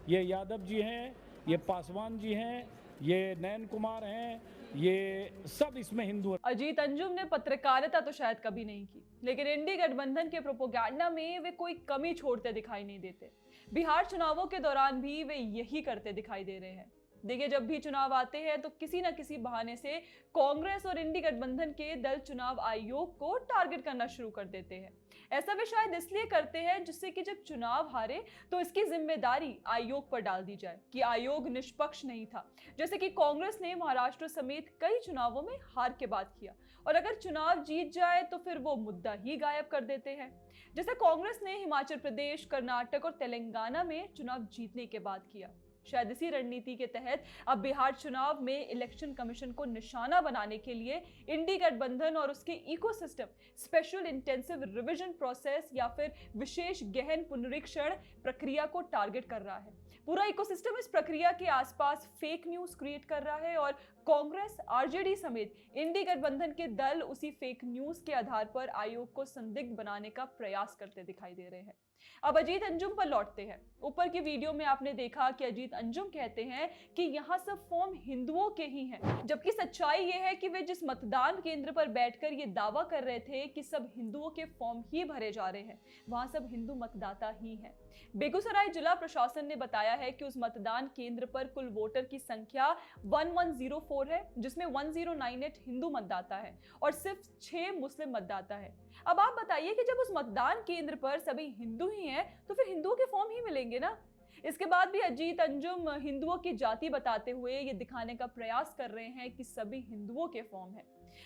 ये यादव जी हैं, ये पासवान जी हैं, ये नयन कुमार हैं, ये सब इसमें हिंदू। अजीत अंजुम ने पत्रकारिता तो शायद कभी नहीं की, लेकिन इंडी गठबंधन के प्रोपोगंडा में वे कोई कमी छोड़ते दिखाई नहीं देते। बिहार चुनावों के दौरान भी वे यही करते दिखाई दे रहे हैं। देखिए, जब भी चुनाव आते हैं तो किसी न किसी बहाने से कांग्रेस और इंडी गठबंधन के दल चुनाव आयोग को टारगेट करना शुरू कर देते हैं। ऐसा वे शायद इसलिए करते हैं जिससे कि जब चुनाव हारे तो इसकी जिम्मेदारी आयोग पर डाल दी जाए कि आयोग निष्पक्ष नहीं था, जैसे कि कांग्रेस ने महाराष्ट्र समेत कई चुनावों में हार के बाद किया। और अगर चुनाव जीत जाए तो फिर वो मुद्दा ही गायब कर देते हैं, जैसे कांग्रेस ने हिमाचल प्रदेश, कर्नाटक और तेलंगाना में चुनाव जीतने के बाद किया। शायद इसी रणनीति के तहत अब बिहार चुनाव में इलेक्शन कमीशन को निशाना बनाने के लिए इंडी गठबंधन और उसके ecosystem special intensive revision process या फिर विशेष गहन पुनरीक्षण प्रक्रिया को टारगेट कर रहा है। पूरा इकोसिस्टम इस प्रक्रिया के आसपास फेक न्यूज क्रिएट कर रहा है और कांग्रेस, आरजेडी समेत इंडी गठबंधन के दल उसी फेक न्यूज के आधार पर आयोग को संदिग्ध बनाने का प्रयास करते दिखाई दे रहे हैं। अब अजीत अंजुम पर लौटते हैं। ऊपर की वीडियो में आपने देखा कि अजीत अंजुम कहते हैं कि यहाँ सब फॉर्म हिंदुओं के ही हैं, जबकि सच्चाई ये है कि वे जिस मतदान केंद्र पर बैठकर ये दावा कर रहे थे कि सब हिंदुओं के फॉर्म ही भरे जा रहे हैं, वहां सब हिंदू मतदाता ही हैं। बेगूसराय जिला प्रशासन ने बताया है कि उस मतदान केंद्र पर कुल वोटर की संख्या 1104 है, जिसमें 1098 हिंदू मतदाता है और सिर्फ 6 मुस्लिम मतदाता है। अब आप बताइए कि जब उस मतदान केंद्र पर सभी हिंदू ही हैं तो फिर हिंदुओं के फॉर्म ही मिलेंगे ना। इसके बाद भी अजीत अंजुम हिंदुओं की जाति बताते हुए ये दिखाने का प्रयास कर रहे हैं कि सभी हिंदुओं के फॉर्म हैं।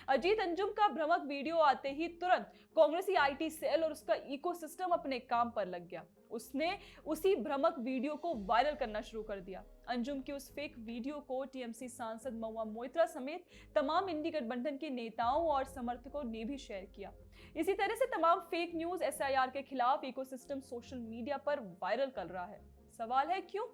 अजीत अंजुम का भ्रामक वीडियो आते ही तुरंत कांग्रेसी आईटी सेल और उसका इकोसिस्टम अपने काम पर लग गया। उसने उसी भ्रामक वीडियो को वायरल करना शुरू कर दिया। अंजुम की उस फेक वीडियो को टीएमसी सांसद महुआ मोइत्रा समेत तमाम इंडी गठबंधन के नेताओं और समर्थकों ने भी शेयर किया। इसी तरह से तमाम फेक न्यूज एसआईआर के खिलाफ इकोसिस्टम सोशल मीडिया पर वायरल कर रहा है। सवाल है क्यों?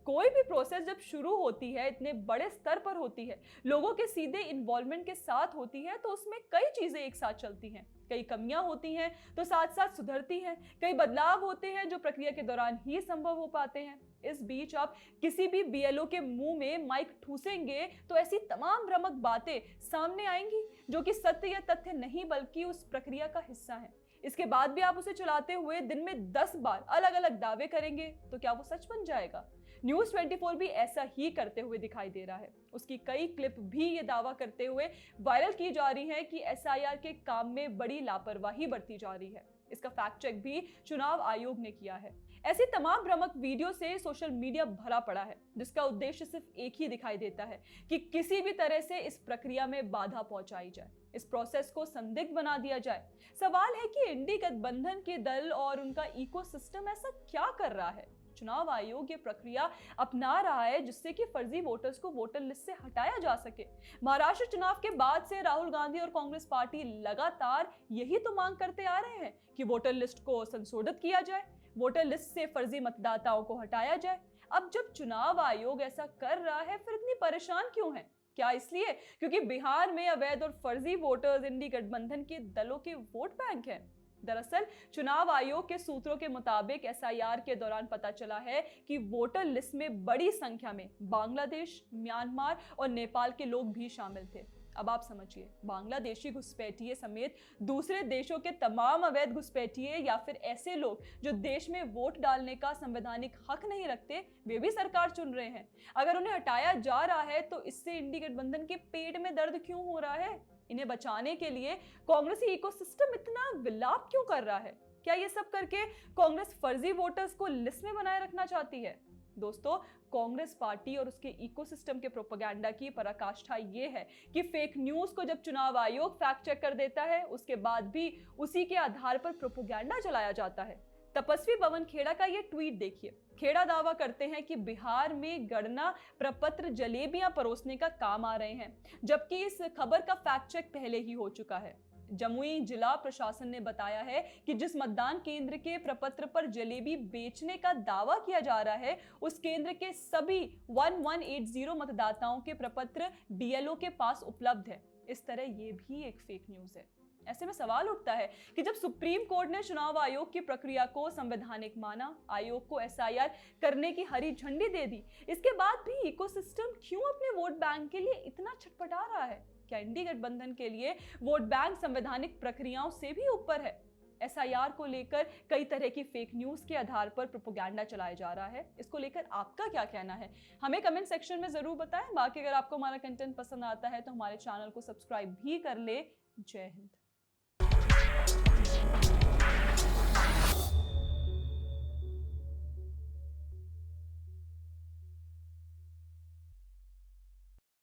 कोई भी प्रोसेस जब शुरू होती है, इतने बड़े स्तर पर होती है, लोगों के सीधे इन्वॉल्वमेंट के साथ होती है, तो उसमें कई चीजें एक साथ चलती हैं। कई कमियां होती हैं तो साथ साथ सुधरती हैं, कई बदलाव होते हैं जो प्रक्रिया के दौरान ही संभव हो पाते हैं। इस बीच आप किसी भी बीएलओ के मुंह में माइक ठूसेंगे तो ऐसी तमाम भ्रामक बातें सामने आएंगी जो कि सत्य या तथ्य नहीं बल्कि उस प्रक्रिया का हिस्सा है। इसके बाद भी आप उसे चलाते हुए दिन में 10 बार अलग अलग दावे करेंगे तो क्या वो सच बन जाएगा? न्यूज़ 24 भी ऐसा ही करते हुए दिखाई दे रहा है। उसकी कई क्लिप भी ये दावा करते हुए वायरल की जा रही है कि एसआईआर के काम में बड़ी लापरवाही बरती जा रही है। इसका फैक्ट चेक भी चुनाव आयोग ने किया है। ऐसी तमाम भ्रामक वीडियो से सोशल मीडिया भरा पड़ा है, जिसका उद्देश्य सिर्फ एक ही दिखाई देता है कि किसी भी तरह से इस प्रक्रिया में बाधा पहुंचाई जाए, इस प्रोसेस को संदिग्ध बना दिया जाए। सवाल है कि इंडी गठबंधन के दल और उनका इकोसिस्टम ऐसा क्या कर रहा है? चुनाव आयोग ये प्रक्रिया अपना रहा है जिससे कि फर्जी वोटर्स को वोटर लिस्ट से हटाया जा सके। महाराष्ट्र चुनाव के बाद से राहुल गांधी और कांग्रेस पार्टी लगातार यही तो मांग करते आ रहे हैं कि वोटर लिस्ट को संशोधित किया जाए, वोटर लिस्ट से फर्जी मतदाताओं को हटाया जाए। अब जब चुनाव आयोग ऐसा कर रहा है फिर इतनी परेशान क्यों है? क्या इसलिए क्योंकि बिहार में अवैध और फर्जी वोटर्स इंडी गठबंधन के दलों के वोट बैंक हैं? दरअसल चुनाव आयोग के सूत्रों के मुताबिक एसआईआर के दौरान पता चला है कि वोटर लिस्ट में बड़ी संख्या में बांग्लादेश, म्यांमार और नेपाल के लोग भी शामिल थे। अब आप समझिए, बांग्लादेशी घुसपैठिए समेत दूसरे देशों के तमाम अवैध घुसपैठिए या फिर ऐसे लोग जो देश में वोट डालने का संवैधानिक हक नहीं रखते, वे भी सरकार चुन रहे हैं। अगर उन्हें हटाया जा रहा है तो इससे इंडी गठबंधन के पेट में दर्द क्यों हो रहा है? इन्हें बचाने के लिए कांग्रेसी इकोसिस्टम इतना विलाप क्यों कर रहा है? क्या ये सब करके कांग्रेस फर्जी वोटर्स को लिस्ट में बनाए रखना चाहती है? दोस्तों, कांग्रेस पार्टी और उसके इकोसिस्टम के प्रोपेगेंडा की पराकाष्ठा ये है कि फेक न्यूज को जब चुनाव आयोग फैक्ट चेक कर देता है, उसके बाद भी उसी के आधार पर प्रोपेगेंडा चलाया जाता है। तपस्वी पवन खेड़ा का ये ट्वीट देखिए। खेड़ा दावा करते हैं कि बिहार में गणना प्रपत्र जलेबियां परोसने का काम आ रहे हैं, जबकि इस खबर का फैक्ट चेक पहले ही हो चुका है। जमुई जिला प्रशासन ने बताया है कि जिस मतदान केंद्र के प्रपत्र पर जलेबी बेचने का दावा किया जा रहा है, उस केंद्र के सभी 1180 मतदाताओं के प्रपत्र बीएलओ के पास उपलब्ध है। इस तरह ये भी एक फेक न्यूज है। ऐसे में सवाल उठता है कि जब सुप्रीम कोर्ट ने चुनाव आयोग की प्रक्रिया को संवैधानिक माना, आयोग को एसआईआर करने की हरी झंडी दे दी, इसके बाद भी इकोसिस्टम क्यों अपने वोट बैंक के लिए इतना छटपटा रहा है? क्या इंडी गठबंधन के लिए वोट बैंक संवैधानिक प्रक्रियाओं से भी ऊपर है? एसआईआर को लेकर कई तरह की फेक न्यूज के आधार पर प्रोपेगेंडा चलाया जा रहा है। इसको लेकर आपका क्या कहना है, हमें कमेंट सेक्शन में जरूर बताएं। बाकी अगर आपको हमारा कंटेंट पसंद आता है तो हमारे चैनल को सब्सक्राइब भी कर ले। जय हिंद।